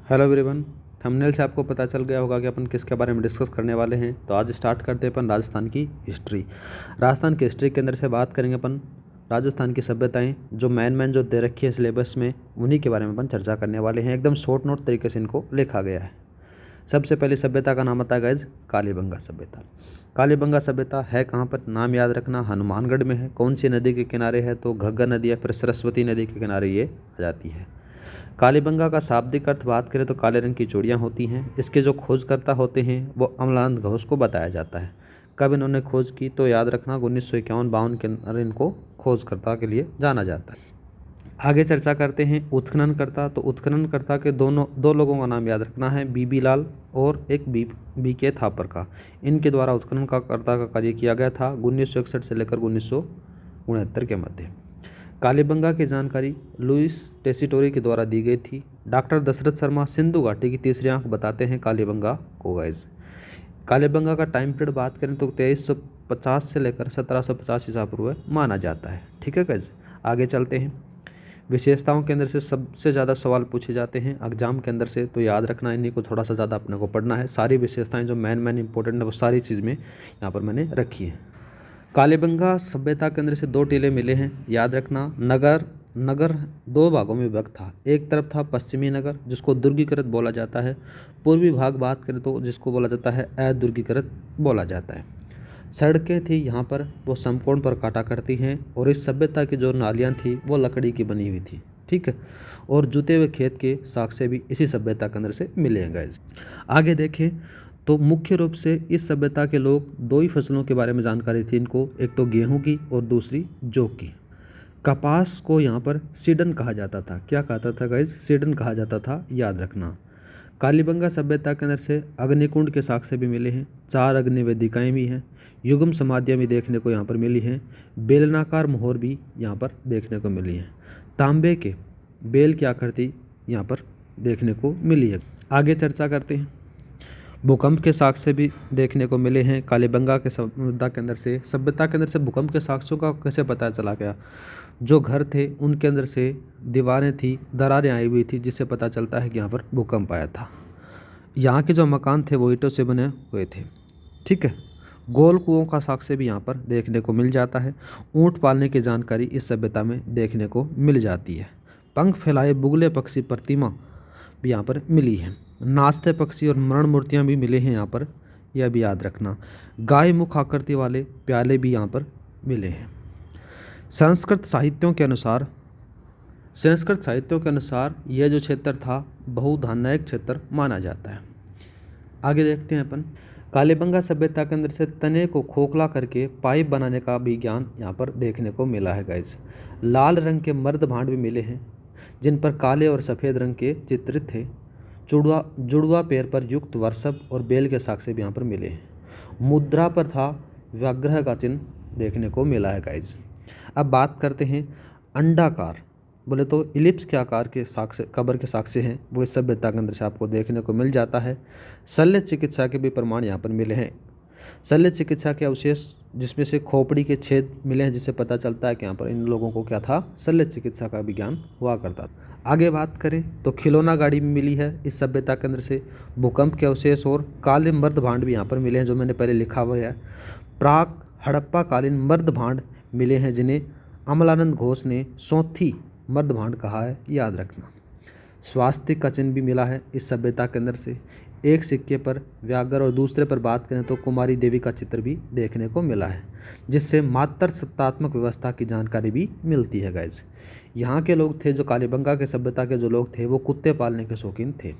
Hello everyone. Thumbnail से आपको पता चल गया होगा कि अपन किसके बारे में डिस्कस करने वाले हैं। तो आज स्टार्ट करते हैं अपन राजस्थान की हिस्ट्री। राजस्थान की हिस्ट्री के अंदर से बात करेंगे अपन राजस्थान की सभ्यताएं, जो मैन जो दे रखी है सिलेबस में, उन्हीं के बारे में अपन चर्चा करने वाले हैं। एकदम शॉर्ट नोट तरीके से इनको लिखा गया है। सबसे पहले सभ्यता का नाम आता है गाइज कालीबंगा सभ्यता। कालीबंगा सभ्यता है कहाँ पर, नाम याद रखना, हनुमानगढ़ में है। कौन सी नदी के किनारे है, तो घग्गर नदी या फिर सरस्वती नदी के किनारे ये आ जाती है। कालीबंगा का शाब्दिक अर्थ बात करें तो काले रंग की चूड़ियाँ होती हैं। इसके जो खोजकर्ता होते हैं वो अमलानंद घोष को बताया जाता है। कब इन्होंने खोज की, तो याद रखना 1951-52 के अंदर इनको खोजकर्ता के लिए जाना जाता है। आगे चर्चा करते हैं उत्खननकर्ता। तो उत्खननकर्ता के दो लोगों का नाम याद रखना है, बीबी लाल और एक बी के थापर का। इनके द्वारा उत्खनन का कर्ता का कार्य किया गया था 1961 से लेकर 1969 के मध्य। कालीबंगा की जानकारी लुइस टेसीटोरी के द्वारा दी गई थी। डॉक्टर दशरथ शर्मा सिंधु घाटी की तीसरी आंख बताते हैं कालीबंगा को गाइज। कालीबंगा का टाइम पीरियड बात करें तो 2350 से लेकर 1750 ईसा पूर्व माना जाता है। ठीक है गाइज, आगे चलते हैं। विशेषताओं के अंदर से सबसे ज़्यादा सवाल पूछे जाते हैं एग्जाम के अंदर से, तो याद रखना इन्हीं को थोड़ा सा ज़्यादा अपने को पढ़ना है। सारी विशेषताएं जो मेन इंपॉर्टेंट है वो सारी चीज़ में यहाँ पर मैंने रखी है। कालीबंगा सभ्यता के अंदर से दो टीले मिले हैं, याद रखना। नगर दो भागों में विभक्त था। एक तरफ था पश्चिमी नगर, जिसको दुर्गीकृत बोला जाता है। पूर्वी भाग बात करें तो जिसको बोला जाता है अदुर्गीकृत बोला जाता है। सड़कें थी यहाँ पर वो समकोण पर काटा करती हैं, और इस सभ्यता की जो नालियाँ थी वो लकड़ी की बनी हुई थी। ठीक है, और जुते हुए खेत के साक्ष्य भी इसी सभ्यता के अंदर से मिले हैं गाइस। आगे देखें तो मुख्य रूप से इस सभ्यता के लोग दो ही फसलों के बारे में जानकारी थी इनको, एक तो गेहूं की और दूसरी जौ की। कपास को यहाँ पर सीडन कहा जाता था। क्या कहता था गाइज, सीडन कहा जाता था, याद रखना। कालीबंगा सभ्यता के अंदर से अग्निकुंड के साक्ष्य भी मिले हैं, 4 अग्नि वेदिकाएँ भी हैं, युगम समाधियाँ भी देखने को यहाँ पर मिली हैं, बेलनाकार मोहर भी यहाँ पर देखने को मिली हैं, तांबे के बेल की आकृति यहाँ पर देखने को मिली है। आगे चर्चा करते हैं। भूकंप के साक्ष्य भी देखने को मिले हैं कालीबंगा के सभ्यता के अंदर से भूकंप के साक्ष्यों का कैसे पता चला गया, जो घर थे उनके अंदर से दीवारें थी, दरारें आई हुई थी, जिससे पता चलता है कि यहाँ पर भूकंप आया था। यहाँ के जो मकान थे वो ईंटों से बने हुए थे। ठीक है, गोल कुओं का साक्ष्य भी यहाँ पर देखने को मिल जाता है। ऊँट पालने की जानकारी इस सभ्यता में देखने को मिल जाती है। पंख फैलाए बुगले पक्षी प्रतिमा भी यहाँ पर मिली है। नाचते पक्षी और मरण मूर्तियाँ भी मिले हैं यहाँ पर, यह भी याद रखना। गाय मुख आकृति वाले प्याले भी यहाँ पर मिले हैं। संस्कृत साहित्यों के अनुसार यह जो क्षेत्र था बहुधान्यायिक क्षेत्र माना जाता है। आगे देखते हैं अपन। कालीबंगा सभ्यता के अंदर से तने को खोखला करके पाइप बनाने का भी ज्ञान यहाँ पर देखने को मिला है गाइस। लाल रंग के मर्द भांड भी मिले हैं, जिन पर काले और सफ़ेद रंग के चित्रित थे। जुड़वा पैर पर युक्त वर्षभ और बेल के साक्ष्य भी यहाँ पर मिले हैं। मुद्रा पर था व्याघ्र का चिन्ह देखने को मिला है गाइज। अब बात करते हैं अंडाकार, बोले तो इलिप्स के आकार के साक्ष्य, कब्र के साक्ष्य हैं, वो इस सभ्यता के अंदर से आपको देखने को मिल जाता है। शल्य चिकित्सा के भी प्रमाण यहाँ पर मिले हैं। शल्य चिकित्सा के अवशेष जिसमें से खोपड़ी के छेद मिले हैं, जिससे पता चलता है कि यहाँ पर इन लोगों को क्या था, शल्य चिकित्सा का भी ज्ञान हुआ करता था। आगे बात करें तो खिलौना गाड़ी भी मिली है इस सभ्यता के अंदर से। भूकंप के अवशेष और काले मर्द भांड भी यहाँ पर मिले हैं, जो मैंने पहले लिखा हुआ है। प्राक हड़प्पा कालीन मर्द भांड मिले हैं, जिन्हें अमलानंद घोष ने सौथी मर्द भांड कहा है, याद रखना। स्वास्तिक का चिन्ह भी मिला है इस सभ्यता के अंदर से। एक सिक्के पर व्याघ्र और दूसरे पर बात करें तो कुमारी देवी का चित्र भी देखने को मिला है, जिससे मात्र सत्तात्मक व्यवस्था की जानकारी भी मिलती है गाइज। यहाँ के लोग थे, जो कालीबंगा के सभ्यता के जो लोग थे वो कुत्ते पालने के शौकीन थे।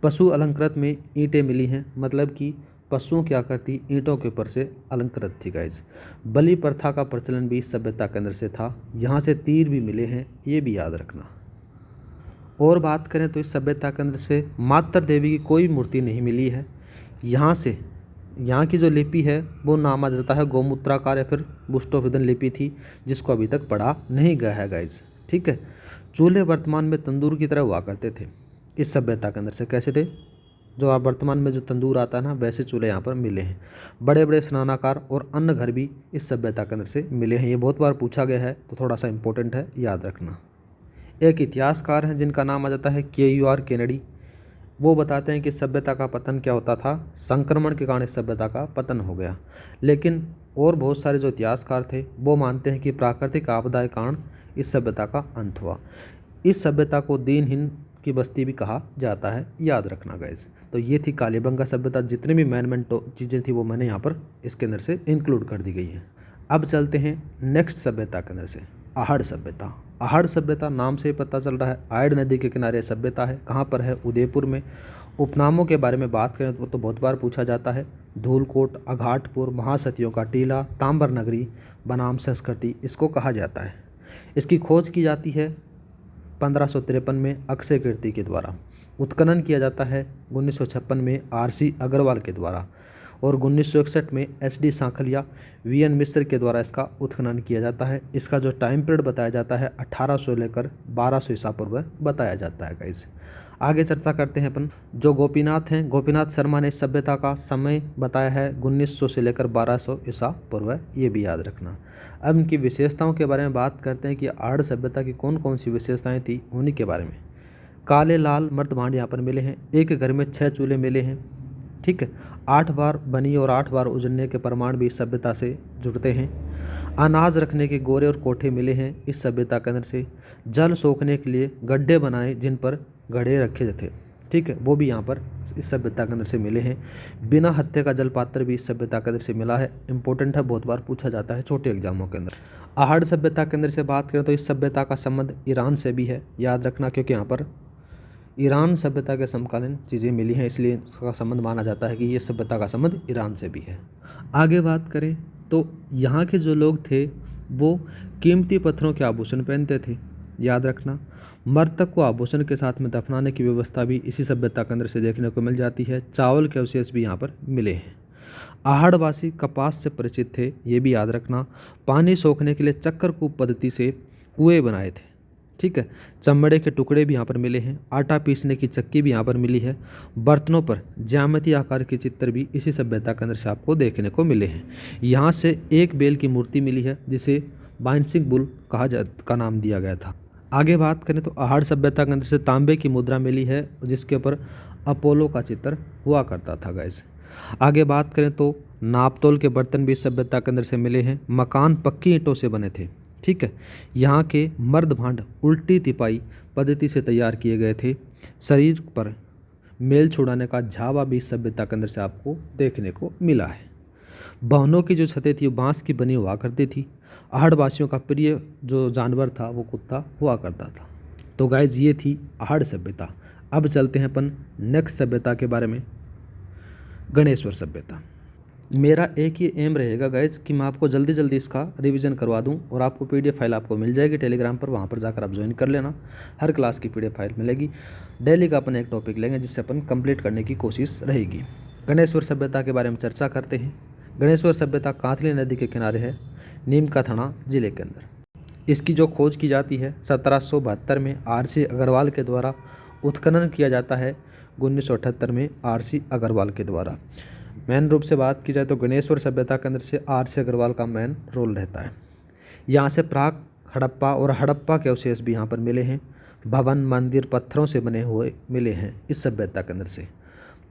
पशु अलंकृत में ईंटें मिली हैं, मतलब कि पशुओं की आकृति ईंटों के ऊपर से अलंकृत थी गाइज। बलि प्रथा का प्रचलन भी इस सभ्यता के अंदर से था। यहाँ से तीर भी मिले हैं, ये भी याद रखना। और बात करें तो इस सभ्यता के अंदर से मातृ देवी की कोई मूर्ति नहीं मिली है। यहाँ की जो लिपि है वो नामा जाता है गोमूत्राकार या फिर बुस्टोफिदन लिपि थी, जिसको अभी तक पढ़ा नहीं गया है गाइज। ठीक है, चूल्हे वर्तमान में तंदूर की तरह हुआ करते थे इस सभ्यता के अंदर से। कैसे थे, जो आप वर्तमान में जो तंदूर आता है ना, वैसे चूल्हे यहाँ पर मिले हैं। बड़े बड़े स्नानाकार और अन्न घर भी इस सभ्यता के अंदर से मिले हैं। ये बहुत बार पूछा गया है, तो थोड़ा सा इंपॉर्टेंट है, याद रखना। एक इतिहासकार हैं जिनका नाम आ जाता है KUR केनेडी। वो बताते हैं कि सभ्यता का पतन क्या होता था, संक्रमण के कारण इस सभ्यता का पतन हो गया। लेकिन और बहुत सारे जो इतिहासकार थे वो मानते हैं कि प्राकृतिक आपदा के कारण इस सभ्यता का अंत हुआ। इस सभ्यता को दीनहीन की बस्ती भी कहा जाता है, याद रखना गाइस। तो ये थी कालीबंगा सभ्यता। जितनी भी मैन चीज़ें थी वो मैंने यहाँ पर इसके अंदर से इंक्लूड कर दी गई हैं। अब चलते हैं नेक्स्ट सभ्यता के अंदर से, आहड़ सभ्यता। आहड़ सभ्यता नाम से ही पता चल रहा है, आयड़ नदी के किनारे सभ्यता है। कहाँ पर है? उदयपुर में। उपनामों के बारे में बात करें तो बहुत बार पूछा जाता है। धूलकोट, अघाटपुर, महासतियों का टीला, तांबर नगरी, बनाम संस्कृति इसको कहा जाता है। इसकी खोज की जाती है 1553 में अक्षय कीर्ति के द्वारा। उत्खनन किया जाता है 1956 में RC अग्रवाल के द्वारा, और 1961 में SD सांखलिया, VN मिश्र के द्वारा इसका उत्खनन किया जाता है। इसका जो टाइम पीरियड बताया जाता है 1800 लेकर 1200 ईसा पूर्व बताया जाता है गाइस। आगे चर्चा करते हैं अपन। जो गोपीनाथ हैं, गोपीनाथ शर्मा ने इस सभ्यता का समय बताया है 1900 से लेकर 1200 ईसा पूर्व, ये भी याद रखना। अब इनकी विशेषताओं के बारे में बात करते हैं कि आहड़ सभ्यता की कौन कौन सी विशेषताएँ थी, उन्हीं के बारे में। काले लाल मर्द भांड यहाँ पर मिले हैं। एक घर में 6 चूल्हे मिले हैं। ठीक है। 8 बार बनी और 8 बार उजड़ने के प्रमाण भी इस सभ्यता से जुड़ते हैं। अनाज रखने के गोरे और कोठे मिले हैं इस सभ्यता के अंदर से। जल सोखने के लिए गड्ढे बनाए जिन पर घड़े रखे थे। ठीक है, वो भी यहाँ पर इस सभ्यता के अंदर से मिले हैं। बिना हत्थे का जल पात्र भी इस सभ्यता के अंदर से मिला है। इंपॉर्टेंट है, बहुत बार पूछा जाता है छोटे एग्जामों के अंदर। आहड़ सभ्यता के अंदर से बात करें तो इस सभ्यता का संबंध ईरान से भी है, याद रखना, क्योंकि यहाँ पर ईरान सभ्यता के समकालीन चीज़ें मिली हैं, इसलिए इसका संबंध माना जाता है कि ये सभ्यता का संबंध ईरान से भी है। आगे बात करें तो यहाँ के जो लोग थे वो कीमती पत्थरों के आभूषण पहनते थे, याद रखना। मृतक को आभूषण के साथ में दफनाने की व्यवस्था भी इसी सभ्यता के अंदर से देखने को मिल जाती है। चावल के अवशेष भी यहाँ पर मिले हैं। आहड़वासी कपास से परिचित थे, ये भी याद रखना। पानी सोखने के लिए चक्रकूप पद्धति से कुएं बनाए थे। ठीक है। चमड़े के टुकड़े भी यहाँ पर मिले हैं। आटा पीसने की चक्की भी यहाँ पर मिली है। बर्तनों पर ज्यामितीय आकार के चित्र भी इसी सभ्यता के अंदर से आपको देखने को मिले हैं। यहाँ से एक बेल की मूर्ति मिली है जिसे बाइंसिंग बुल का नाम दिया गया था। आगे बात करें तो आहड़ सभ्यता के अंदर से तांबे की मुद्रा मिली है जिसके ऊपर अपोलो का चित्र हुआ करता था गाइस। आगे बात करें तो नापतोल के बर्तन भी इस सभ्यता के अंदर से मिले हैं। मकान पक्की ईंटों से बने थे। ठीक है। यहाँ के मर्द भांड उल्टी तिपाई पद्धति से तैयार किए गए थे। शरीर पर मेल छुड़ाने का झावा भी इस सभ्यता के अंदर से आपको देखने को मिला है। भवनों की जो छतें थी वो बांस की बनी हुआ करती थी। आहड़वासियों का प्रिय जो जानवर था वो कुत्ता हुआ करता था। तो गाइज ये थी आहड़ सभ्यता। अब चलते हैं अपन नेक्स्ट सभ्यता के बारे में, गणेश्वर सभ्यता। मेरा एक ही एम रहेगा गाइज कि मैं आपको जल्दी जल्दी इसका रिवीजन करवा दूं और आपको PDF फाइल आपको मिल जाएगी टेलीग्राम पर, वहां पर जाकर आप ज्वाइन कर लेना। हर क्लास की PDF फाइल मिलेगी। डेली का अपन एक टॉपिक लेंगे जिससे अपन कंप्लीट करने की कोशिश रहेगी। गणेश्वर सभ्यता के बारे में चर्चा करते हैं। गणेश्वर सभ्यता कांतली नदी के किनारे है, नीम का थाना जिले के अंदर। इसकी जो खोज की जाती है 1772 में RC अग्रवाल के द्वारा। उत्खनन किया जाता है 1978 में RC अग्रवाल के द्वारा। मेन रूप से बात की जाए तो गणेश्वर सभ्यता के अंदर से RC अग्रवाल का मेन रोल रहता है। यहाँ से प्राग हड़प्पा और हड़प्पा के अवशेष भी यहाँ पर मिले हैं। भवन, मंदिर पत्थरों से बने हुए मिले हैं इस सभ्यता के अंदर से।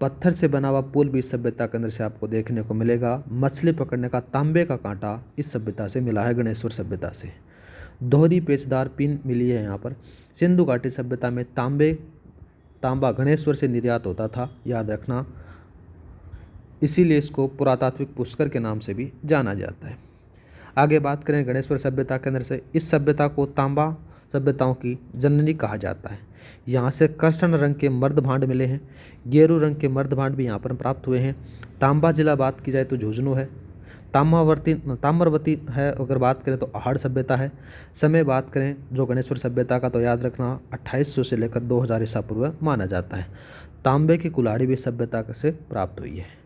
पत्थर से बना हुआ पुल भी इस सभ्यता के अंदर से आपको देखने को मिलेगा। मछली पकड़ने का तांबे का कांटा इस सभ्यता से मिला है, गणेश्वर सभ्यता से। दोहरी पेचदार पिन मिली है यहाँ पर। सिंधु घाटी सभ्यता में तांबा गणेश्वर से निर्यात होता था, याद रखना। इसीलिए इसको पुरातात्विक पुष्कर के नाम से भी जाना जाता है। आगे बात करें गणेश्वर सभ्यता के अंदर से, इस सभ्यता को तांबा सभ्यताओं की जननी कहा जाता है। यहाँ से कृष्ण रंग के मर्द भांड मिले हैं। गेरू रंग के मर्द भांड भी यहाँ पर प्राप्त हुए हैं। तांबा जिला बात की जाए तो झुंझुनू है। ताम्रवती है अगर बात करें तो आहड़ सभ्यता है। समय बात करें जो गणेश्वर सभ्यता का तो याद रखना 2800 से लेकर 2000 ईसा पूर्व माना जाता है। तांबे की कुल्हाड़ी भी सभ्यता से प्राप्त हुई है।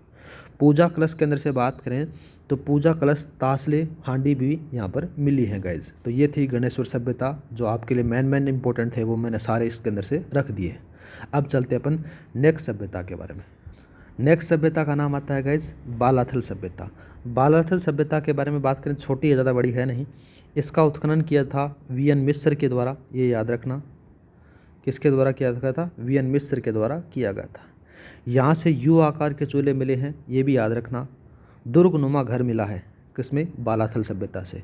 पूजा कलश के अंदर से बात करें तो पूजा कलश, तासले, हांडी भी यहाँ पर मिली है गाइज। तो ये थी गणेश्वर सभ्यता। जो आपके लिए मेन इंपॉर्टेंट थे वो मैंने सारे इसके अंदर से रख दिए। अब चलते अपन नेक्स्ट सभ्यता के बारे में। नेक्स्ट सभ्यता का नाम आता है गाइज बालाथल सभ्यता। बालाथल सभ्यता के बारे में बात करें, छोटी है, ज़्यादा बड़ी है नहीं। इसका उत्खनन किया था VN मिश्र के द्वारा, ये याद रखना किसके द्वारा किया गया था? वीएन मिश्र के द्वारा किया गया था। यहाँ से यू आकार के चूल्हे मिले हैं, ये भी याद रखना। दुर्गनुमा घर मिला है, किसमें? बालाथल सभ्यता से।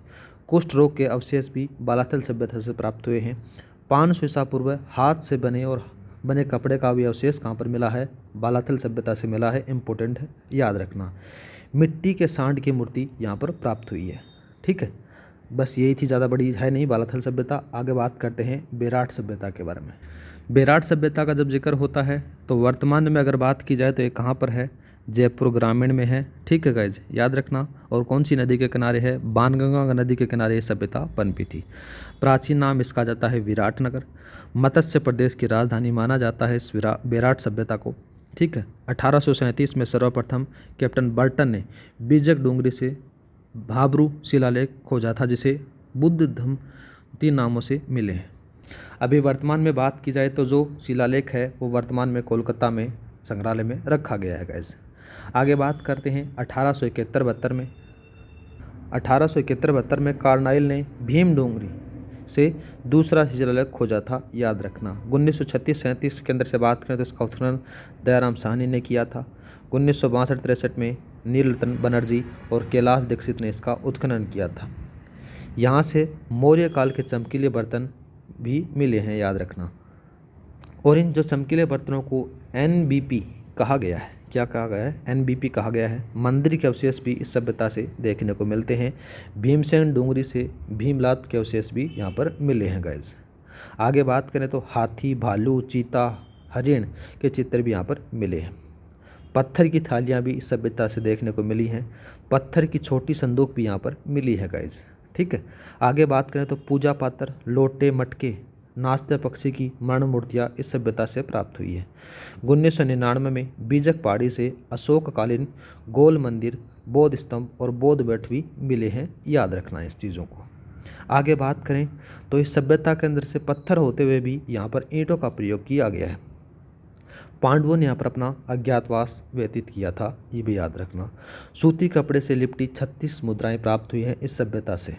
कुष्ठ रोग के अवशेष भी बालाथल सभ्यता से प्राप्त हुए हैं। 500 ईसा पूर्व हाथ से बने कपड़े का भी अवशेष कहाँ पर मिला है? बालाथल सभ्यता से मिला है। इम्पोर्टेंट है, याद रखना। मिट्टी के सांड की मूर्ति यहाँ पर प्राप्त हुई है। ठीक है, बस यही थी, ज़्यादा बड़ी है नहीं बालाथल सभ्यता। आगे बात करते हैं बेराट सभ्यता के बारे में। बेराट सभ्यता का जब जिक्र होता है तो वर्तमान में अगर बात की जाए तो ये कहाँ पर है? जयपुर ग्रामीण में है। ठीक है गाइज, याद रखना। और कौन सी नदी के किनारे है? बाणगंगा नदी के किनारे ये सभ्यता पनपी थी। प्राचीन नाम इसका जाता है विराटनगर। मत्स्य प्रदेश की राजधानी माना जाता है इस बेराट सभ्यता को। ठीक है, 1837 में सर्वप्रथम कैप्टन बर्टन ने बीजक डूंगरी से भाबरू शिलालेख खोजा था, जिसे बुद्ध धम्म 3 नामों से मिले हैं। अभी वर्तमान में बात की जाए तो जो शिलालेख है वो वर्तमान में कोलकाता में संग्रहालय में रखा गया है गाइस। आगे बात करते हैं 1871-72 में कार्नाइल ने भीम डोंगरी से दूसरा शिलालेख खोजा था, याद रखना। 1936-37 के अंदर से बात करें तो इसका उत्खनन दयाराम साहनी ने किया था। 1962-63 में नीलरतन बनर्जी और कैलाश दीक्षित ने इसका उत्खनन किया था। यहाँ से मौर्य काल के चमकीले बर्तन भी मिले हैं, याद रखना। और इन जो चमकीले बर्तनों को एनबीपी कहा गया है। क्या कहा गया है? एनबीपी कहा गया है। मंदिर के अवशेष भी इस सभ्यता से देखने को मिलते हैं। भीमसेन डूंगरी से भीमलात के अवशेष भी यहाँ पर मिले हैं गाइस। आगे बात करें तो हाथी, भालू, चीता, हरिण के चित्र भी यहाँ पर मिले हैं। पत्थर की थालियाँ भी इस सभ्यता से देखने को मिली हैं। पत्थर की छोटी संदूक भी यहाँ पर मिली है गाइस। ठीक है, आगे बात करें तो पूजा पात्र, लोटे, मटके, नाचते पक्षी की मरण मूर्तियाँ इस सभ्यता से प्राप्त हुई है। 1999 में बीजक पहाड़ी से अशोककालीन गोल मंदिर, बौद्ध स्तंभ और बौद्ध बेट भी मिले हैं, याद रखना इस चीज़ों को। आगे बात करें तो इस सभ्यता के अंदर से पत्थर होते हुए भी यहाँ पर ईंटों का प्रयोग किया गया है। पांडवों ने यहाँ पर अपना अज्ञातवास व्यतीत किया था, ये भी याद रखना। सूती कपड़े से लिपटी 36 मुद्राएं प्राप्त हुई हैं इस सभ्यता से।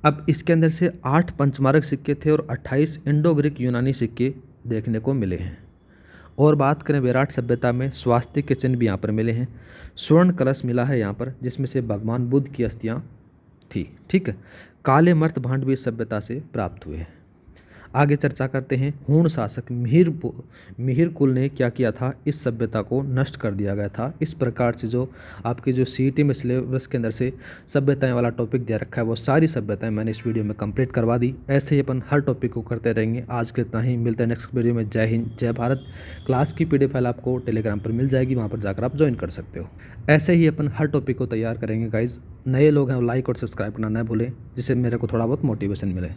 अब इसके अंदर से 8 पंचमार्क सिक्के थे और 28 इंडो ग्रीक यूनानी सिक्के देखने को मिले हैं। और बात करें बेराट सभ्यता में स्वास्तिक के चिन्ह भी यहाँ पर मिले हैं। स्वर्ण कलश मिला है यहाँ पर, जिसमें से भगवान बुद्ध की अस्थियाँ थी। ठीक है, काले मर्त भांड भी इस सभ्यता से प्राप्त हुए हैं। आगे चर्चा करते हैं हूण शासक मिहिर कुल ने क्या किया था? इस सभ्यता को नष्ट कर दिया गया था। इस प्रकार से जो आपकी जो सीईटी में सिलेबस के अंदर से सभ्यताएं वाला टॉपिक दिया रखा है वो सारी सभ्यताएं मैंने इस वीडियो में कंप्लीट करवा दी। ऐसे ही अपन हर टॉपिक को करते रहेंगे। आज के इतना ही, मिलते हैं नेक्स्ट वीडियो में। जय हिंद, जय भारत। क्लास की PDF फाइल आपको टेलीग्राम पर मिल जाएगी, वहाँ पर जाकर आप ज्वाइन कर सकते हो। ऐसे ही अपन हर टॉपिक को तैयार करेंगे गाइज। नए लोग हैं, लाइक और सब्सक्राइब करना न भूलें, जिससे मेरे को थोड़ा बहुत मोटिवेशन मिले।